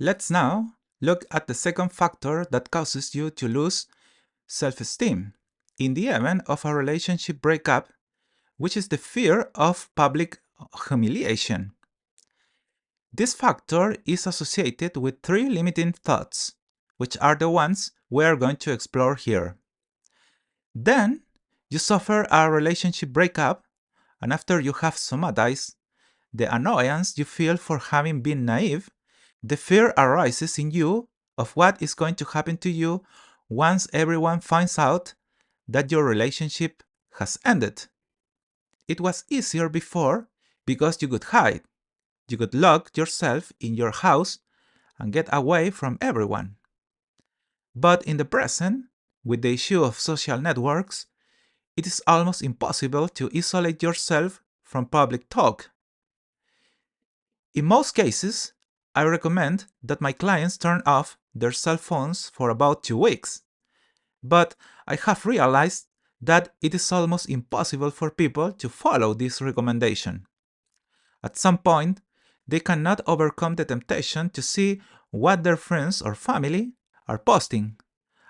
Let's now look at the second factor that causes you to lose self-esteem in the event of a relationship breakup, which is the fear of public humiliation. This factor is associated with three limiting thoughts, which are the ones we are going to explore here. Then, you suffer a relationship breakup, and after you have somatized the annoyance you feel for having been naive, the fear arises in you of what is going to happen to you once everyone finds out that your relationship has ended. It was easier before because you could hide. You could lock yourself in your house and get away from everyone. But in the present, with the issue of social networks, it is almost impossible to isolate yourself from public talk. In most cases, I recommend that my clients turn off their cell phones for about 2 weeks, but I have realized that it is almost impossible for people to follow this recommendation. At some point, they cannot overcome the temptation to see what their friends or family are posting,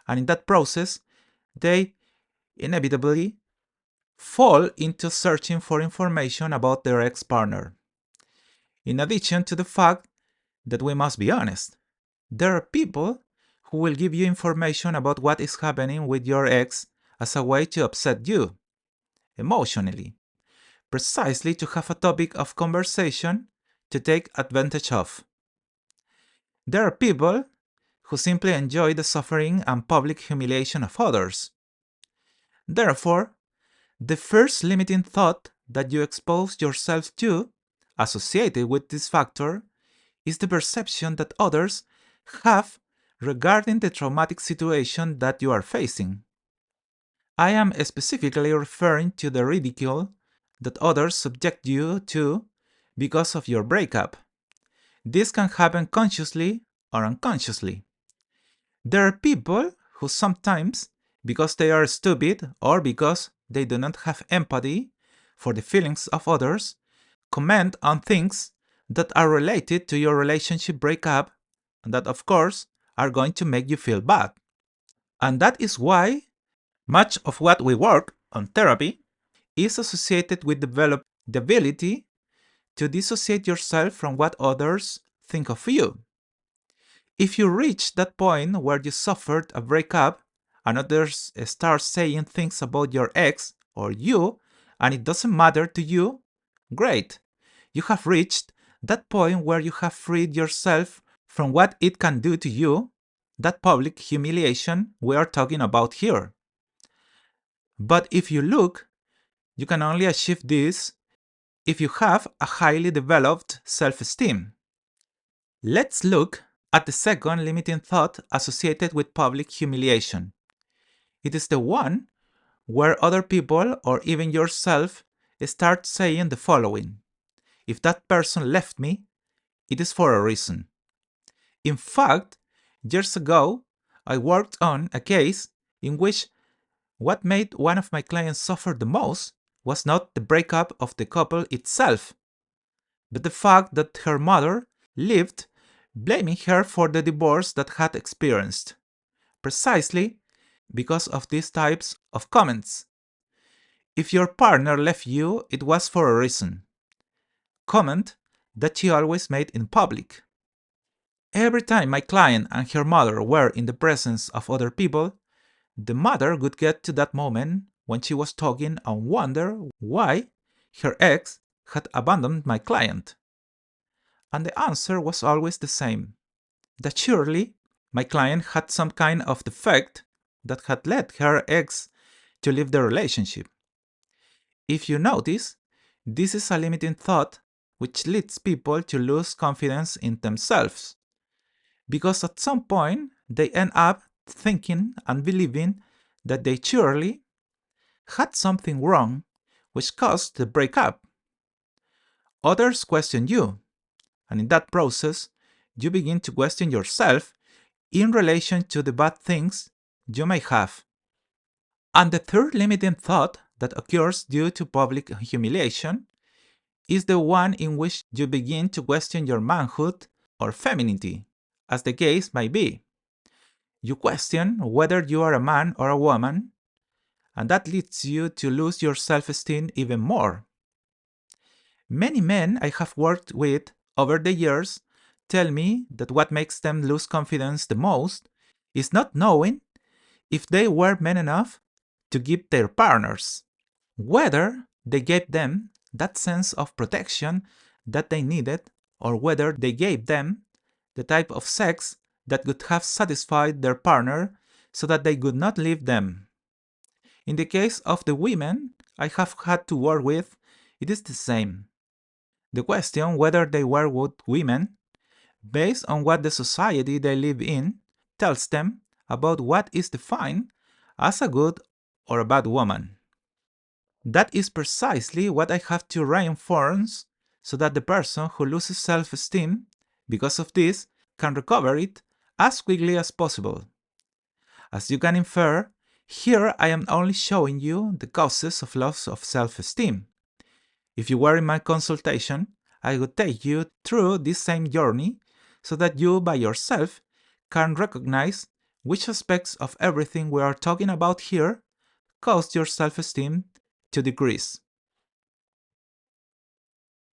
and in that process, they inevitably fall into searching for information about their ex-partner. In addition to the fact that we must be honest, there are people who will give you information about what is happening with your ex as a way to upset you emotionally, precisely to have a topic of conversation to take advantage of. There are people who simply enjoy the suffering and public humiliation of others. Therefore, the first limiting thought that you expose yourself to, associated with this factor, is the perception that others have regarding the traumatic situation that you are facing. I am specifically referring to the ridicule that others subject you to because of your breakup. This can happen consciously or unconsciously. There are people who sometimes, because they are stupid or because they do not have empathy for the feelings of others, comment on things that are related to your relationship breakup and that, of course, are going to make you feel bad. And that is why much of what we work on therapy is associated with developing the ability to dissociate yourself from what others think of you. If you reach that point where you suffered a breakup and others start saying things about your ex or you and it doesn't matter to you, great. You have reached that point where you have freed yourself from what it can do to you, that public humiliation we are talking about here. But if you look, you can only achieve this if you have a highly developed self-esteem. Let's look at the second limiting thought associated with public humiliation. It is the one where other people or even yourself start saying the following: if that person left me, it is for a reason. In fact, years ago, I worked on a case in which what made one of my clients suffer the most was not the breakup of the couple itself, but the fact that her mother lived blaming her for the divorce that had experienced, precisely because of these types of comments. If your partner left you, it was for a reason. Comment that she always made in public. Every time my client and her mother were in the presence of other people, the mother would get to that moment when she was talking and wonder why her ex had abandoned my client. And the answer was always the same: that surely my client had some kind of defect that had led her ex to leave the relationship. If you notice, this is a limiting thought which leads people to lose confidence in themselves, because at some point they end up thinking and believing that they surely had something wrong which caused the breakup. Others question you, and in that process, you begin to question yourself in relation to the bad things you may have. And the third limiting thought that occurs due to public humiliation is the one in which you begin to question your manhood or femininity. as the case might be. You question whether you are a man or a woman, and that leads you to lose your self-esteem even more. Many men I have worked with over the years tell me that what makes them lose confidence the most is not knowing if they were men enough to give their partners, whether they gave them that sense of protection that they needed, or whether they gave them the type of sex that would have satisfied their partner so that they would not leave them. In the case of the women I have had to work with, it is the same. The question whether they were good women, based on what the society they live in tells them about what is defined as a good or a bad woman. That is precisely what I have to reinforce so that the person who loses self esteem because of this can recover it as quickly as possible. As you can infer, here I am only showing you the causes of loss of self esteem. If you were in my consultation, I would take you through this same journey so that you by yourself can recognize which aspects of everything we are talking about here cause your self esteem to decrease.